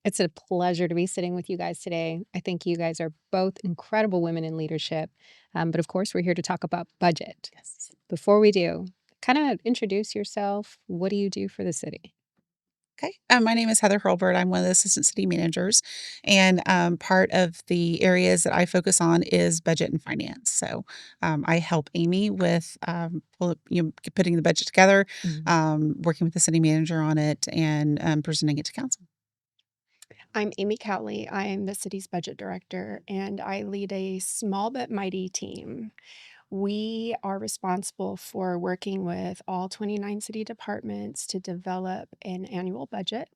It's a pleasure to be sitting with you guys today. I think you guys are both incredible women in leadership. But of course, we're here to talk about budget. Yes. Before we do, kind of introduce yourself. What do you do for the city? Okay. My name is Heather Hurlbert. I'm one of the assistant city managers, and part of the areas that I focus on is budget and finance. So I help Amy with putting the budget together, Mhm. working with the city manager on it, and presenting it to council. I'm Amy Cowley. I am the city's budget director, and I lead a small but mighty team. We are responsible for working with all 29 city departments to develop an annual budget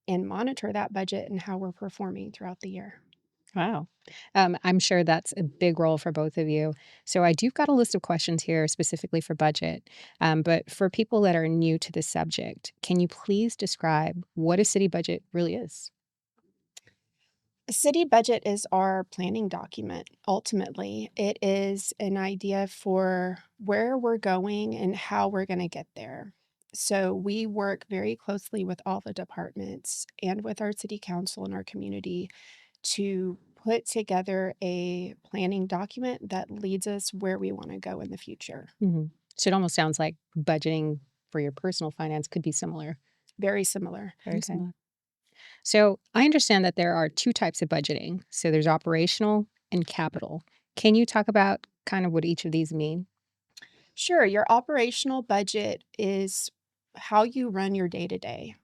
and monitor that budget and how we're performing throughout the year. Wow. I'm sure that's a big role for both of you. So I do got a list of questions here specifically for budget. But for people that are new to the subject, can you please describe what a city budget really is? A city budget is our planning document. Ultimately, it is an idea for where we're going and how we're going to get there. So, we work very closely with all the departments and with our city council and our community to put together a planning document that leads us where we want to go in the future. Mhm. So it almost sounds like budgeting for your personal finance could be similar. Very similar. Very Okay. similar. So I understand that there are two types of budgeting. So there's operational and capital. Can you talk about kind of what each of these mean? Sure, your operational budget is how you run your day to day,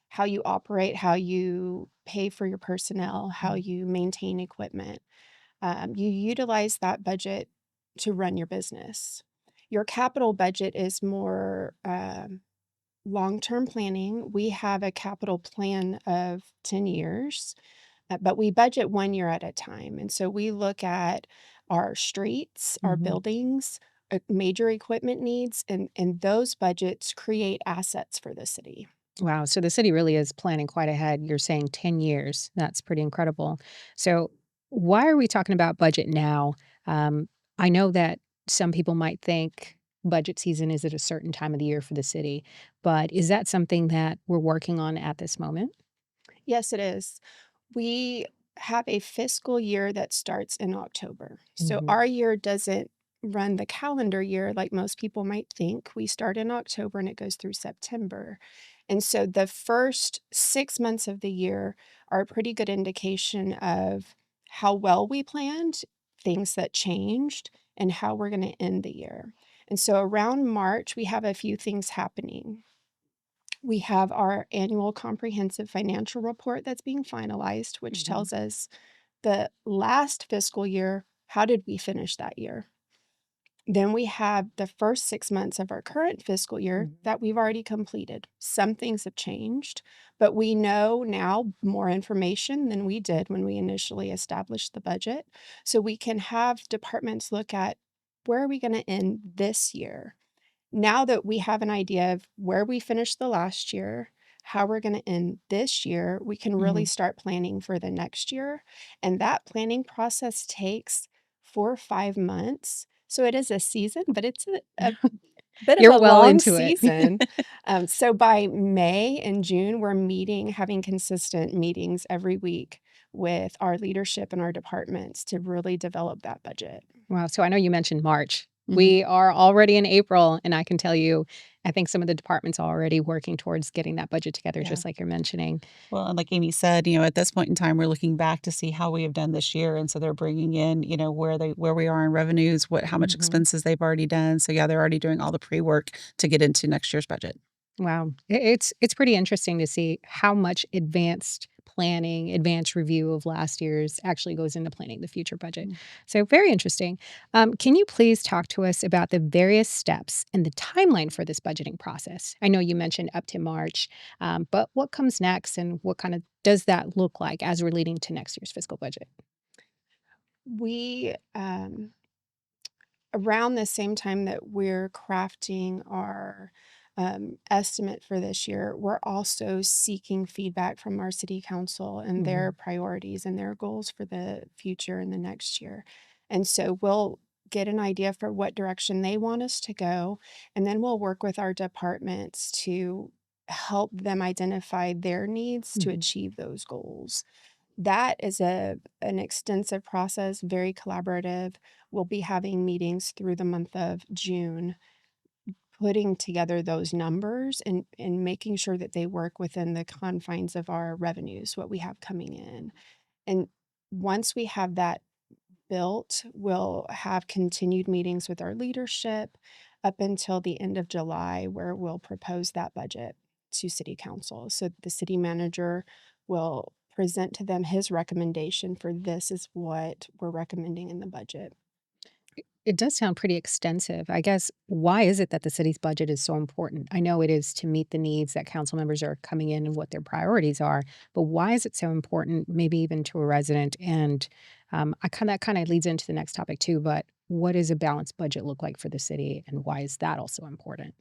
how you operate, how you pay for your personnel, how Mhm. you maintain equipment. You utilize that budget to run your business. Your capital budget is more long term planning. We have a capital plan of 10 years, but we budget 1 year at a time. And so we look at our streets, our Mhm. buildings, major equipment needs, and those budgets create assets for the city. Wow. So the city really is planning quite ahead. You're saying 10 years. That's pretty incredible. So, why are we talking about budget now? Um, I know that some people might think budget season is at a certain time of the year for the city, but is that something that we're working on at this moment? Yes, it is. We have a fiscal year that starts in October. So Hmm. our year doesn't run the calendar year like most people might think. We start in October and it goes through September. And so the first 6 months of the year are a pretty good indication of how well we planned, things that changed, and how we're going to end the year. And so around March, we have a few things happening. We have our annual comprehensive financial report that's being finalized, which Hmm. tells us the last fiscal year, how did we finish that year? Then we have the first 6 months of our current fiscal year Hmm. that we've already completed. Some things have changed, but we know now more information than we did when we initially established the budget. So we can have departments look at where are we going to end this year? Now that we have an idea of where we finished the last year, how we're going to end this year, we can really Hmm. start planning for the next year. And that planning process takes 4 or 5 months. So it is a season, but it's a bit of You're a well long into it. season. So by May and June, we're meeting, having consistent meetings every week with our leadership and our departments to really develop that budget. Wow. So I know you mentioned March. Hmm. We are already in April, and I can tell you, I think some of the departments are already working towards getting that budget together, Yeah. just like you're mentioning. Well, and like Amy said, at this point in time, we're looking back to see how we have done this year, and so they're bringing in, where we are in revenues, how much Mhm. expenses they've already done. So yeah, they're already doing all the pre work to get into next year's budget. Wow. It's pretty interesting to see how much advanced planning, advanced review of last year's actually goes into planning the future budget. Mm. So very interesting. Can you please talk to us about the various steps and the timeline for this budgeting process? I know you mentioned up to March, but what comes next and what kind of does that look like as we're leading to next year's fiscal budget? We around the same time that we're crafting our estimate for this year, we're also seeking feedback from our city council and their Mhm. priorities and their goals for the future and the next year. And so we'll get an idea for what direction they want us to go, and then we'll work with our departments to help them identify their needs to Mhm. achieve those goals. That is an extensive process, very collaborative. We'll be having meetings through the month of June, putting together those numbers and making sure that they work within the confines of our revenues, what we have coming in. And once we have that built, we'll have continued meetings with our leadership up until the end of July, where we'll propose that budget to city council. So the city manager will present to them his recommendation for this is what we're recommending in the budget. It does sound pretty extensive. I guess, why is it that the city's budget is so important? I know it is to meet the needs that council members are coming in and what their priorities are, but why is it so important, maybe even to a resident? And that kind of leads into the next topic too. But what does a balanced budget look like for the city, and why is that also important?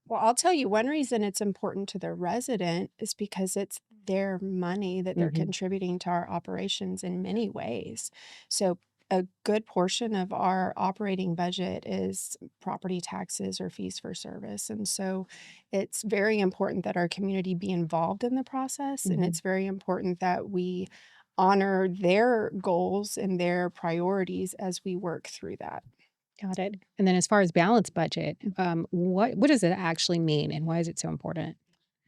Well, I'll tell you one reason it's important to the resident is because it's their money that they're Hmm. contributing to our operations in many ways. So, a good portion of our operating budget is property taxes or fees for service. And so, it's very important that our community be involved in the process. And Hmm. it's very important that we honor their goals and their priorities as we work through that. Got it. And then, as far as balanced budget, what does it actually mean, and why is it so important?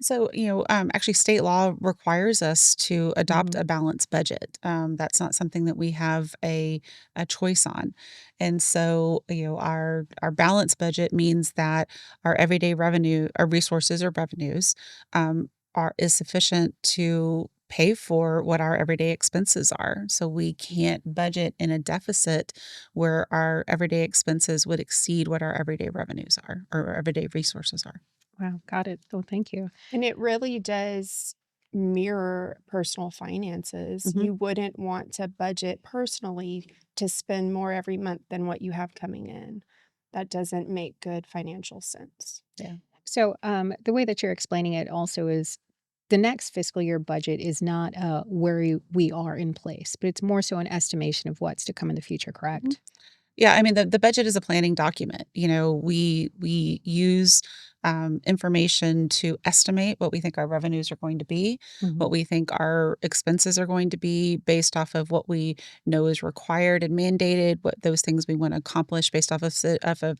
So, actually, state law requires us to adopt Hmm. a balanced budget. That's not something that we have a choice on, and so our balanced budget means that our everyday revenue, our resources or revenues, are is sufficient to pay for what our everyday expenses are. So we can't budget in a deficit where our everyday expenses would exceed what our everyday revenues are or our everyday resources are. Wow, got it. Oh, thank you. And it really does mirror personal finances. Mhm. You wouldn't want to budget personally to spend more every month than what you have coming in. That doesn't make good financial sense. Yeah. So, the way that you're explaining it also is the next fiscal year budget is not where we are in place, but it's more so an estimation of what's to come in the future, Mhm. correct? Yeah, I mean, the budget is a planning document. We use information to estimate what we think our revenues are going to be, Hmm. what we think our expenses are going to be based off of what we know is required and mandated, what those things we want to accomplish based off of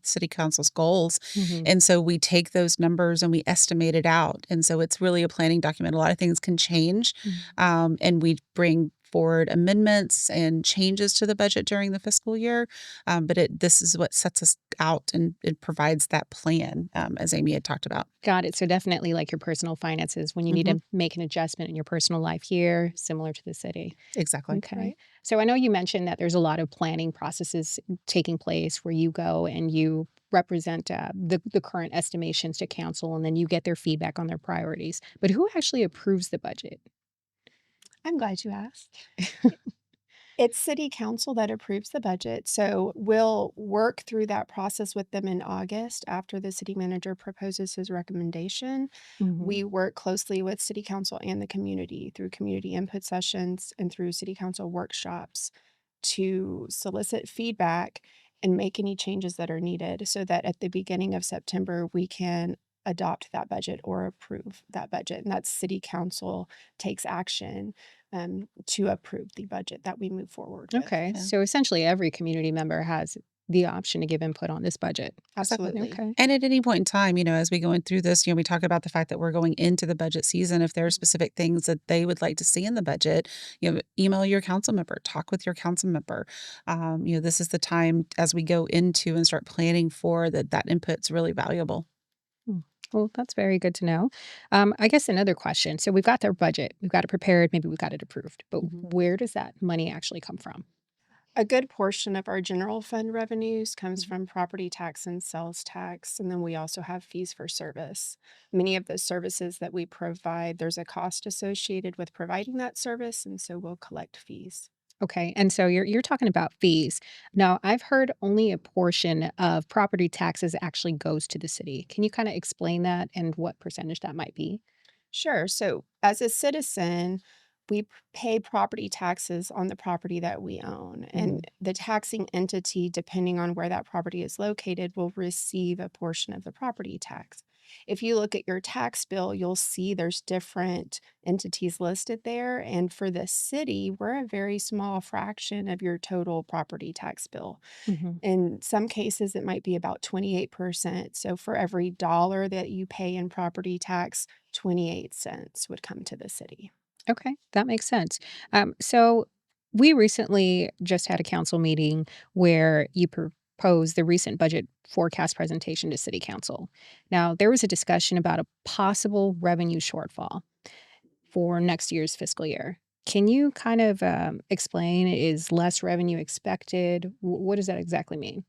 city council's goals. Hmm. And so we take those numbers and we estimate it out. And so it's really a planning document. A lot of things can change, and we bring forward amendments and changes to the budget during the fiscal year, but this is what sets us out and it provides that plan, as Amy had talked about. Got it. So definitely like your personal finances when you need Mhm. to make an adjustment in your personal life here, similar to the city. Exactly. Okay. Right. So I know you mentioned that there's a lot of planning processes taking place where you go and you represent the current estimations to council, and then you get their feedback on their priorities. But who actually approves the budget? I'm glad you asked. It's city council that approves the budget, so we'll work through that process with them in August after the city manager proposes his recommendation. Hmm. We work closely with city council and the community through community input sessions and through city council workshops to solicit feedback and make any changes that are needed so that at the beginning of September, we can adopt that budget or approve that budget. And that's city council takes action to approve the budget that we move forward with. Okay. Yeah. So essentially, every community member has the option to give input on this budget. Exactly. Absolutely. Okay. And at any point in time, as we going through this, we talk about the fact that we're going into the budget season. If there are specific things that they would like to see in the budget, email your council member, talk with your council member. This is the time as we go into and start planning for that input's really valuable. Hmm. Well, that's very good to know. I guess another question. So we've got their budget, we've got it prepared, maybe we've got it approved, but Mhm. where does that money actually come from? A good portion of our general fund revenues comes Mhm. from property tax and sales tax. And then we also have fees for service. Many of the services that we provide, there's a cost associated with providing that service. And so we'll collect fees. Okay, and so you're talking about fees. Now, I've heard only a portion of property taxes actually goes to the city. Can you kind of explain that and what percentage that might be? Sure. So, as a citizen, we pay property taxes on the property that we own. And Mhm. the taxing entity, depending on where that property is located, will receive a portion of the property tax. If you look at your tax bill, you'll see there's different entities listed there. And for the city, we're a very small fraction of your total property tax bill. Mhm. In some cases, it might be about 28%. So for every dollar that you pay in property tax, 28 cents would come to the city. Okay, that makes sense. So we recently just had a council meeting where you proposed the recent budget forecast presentation to city council. Now, there was a discussion about a possible revenue shortfall for next year's fiscal year. Can you kind of explain, is less revenue expected? What does that exactly mean?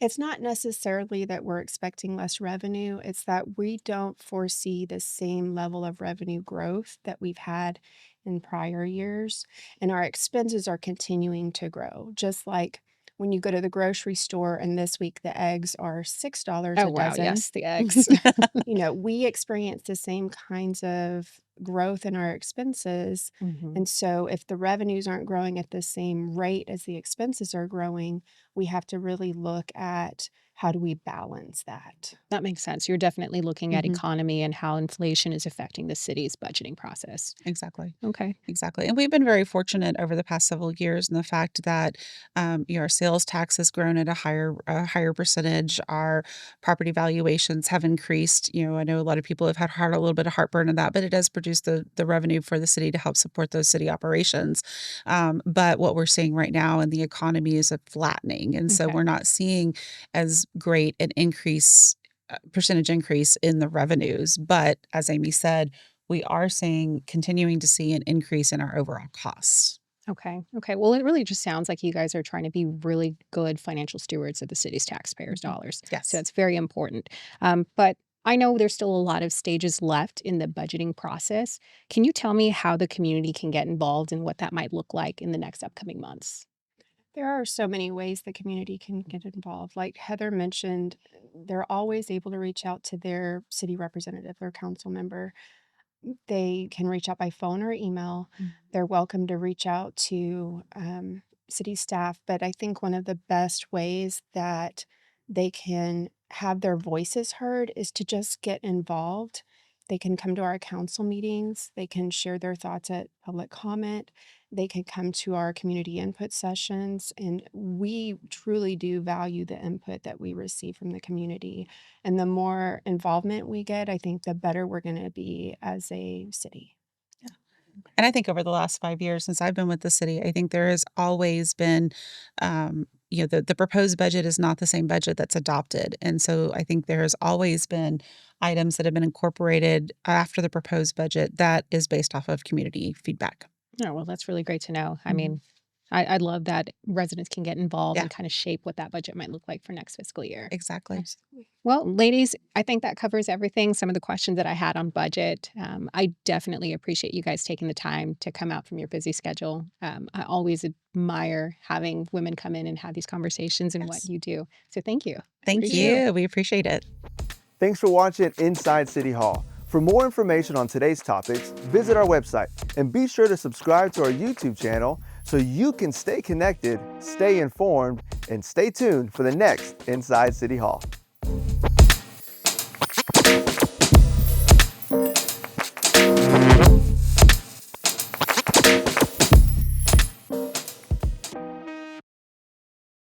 It's not necessarily that we're expecting less revenue, it's that we don't foresee the same level of revenue growth that we've had in prior years, and our expenses are continuing to grow. Just like when you go to the grocery store and this week the eggs are $6 Oh, a wow. dozen, Yes, the eggs. we experience the same kinds of growth in our expenses. Mhm. And so if the revenues aren't growing at the same rate as the expenses are growing, we have to really look at how do we balance that. That makes sense. You're definitely looking at Mhm. economy and how inflation is affecting the city's budgeting process. Exactly. Okay. Exactly. And we've been very fortunate over the past several years in the fact that our sales tax has grown at a higher percentage. Our property valuations have increased. I know a lot of people have had a little bit of heartburn in that, but it does produce the revenue for the city to help support those city operations. But what we're seeing right now in the economy is a flattening, and so Okay. we're not seeing as great an increase percentage increase in the revenues. But as Amy said, we are continuing to see an increase in our overall costs. Okay. Okay. Well, it really just sounds like you guys are trying to be really good financial stewards of the city's taxpayers' Mhm. dollars. So Yes. that's very important. But I know there's still a lot of stages left in the budgeting process. Can you tell me how the community can get involved and what that might look like in the next upcoming months? There are so many ways the community can get involved. Like Heather mentioned, they're always able to reach out to their city representative or council member. They can reach out by phone or email. Mm. They're welcome to reach out to city staff. But I think one of the best ways that they can have their voices heard is to just get involved. They can come to our council meetings. They can share their thoughts at public comment. They can come to our community input sessions. And we truly do value the input that we receive from the community. And the more involvement we get, I think the better we're going to be as a city. Yeah. And I think over the last 5 years since I've been with the city, I think there has always been, the proposed budget is not the same budget that's adopted. And so I think there has always been items that have been incorporated after the proposed budget that is based off of community feedback. Oh, well, that's really great to know. I Mhm. mean, I love that residents can get involved Yeah, and kind of shape what that budget might look like for next fiscal year. exactly. Absolutely. Well, ladies, I think that covers everything. Some of the questions that I had on budget. I definitely appreciate you guys taking the time to come out from your busy schedule. I always admire having women come in and have these conversations and what Yes. you do. So thank you. Thank Appreciate it. you. We appreciate it. Thanks for watching Inside City Hall. For more information on today's topics, visit our website and be sure to subscribe to our YouTube channel so you can stay connected, stay informed, and stay tuned for the next Inside City Hall.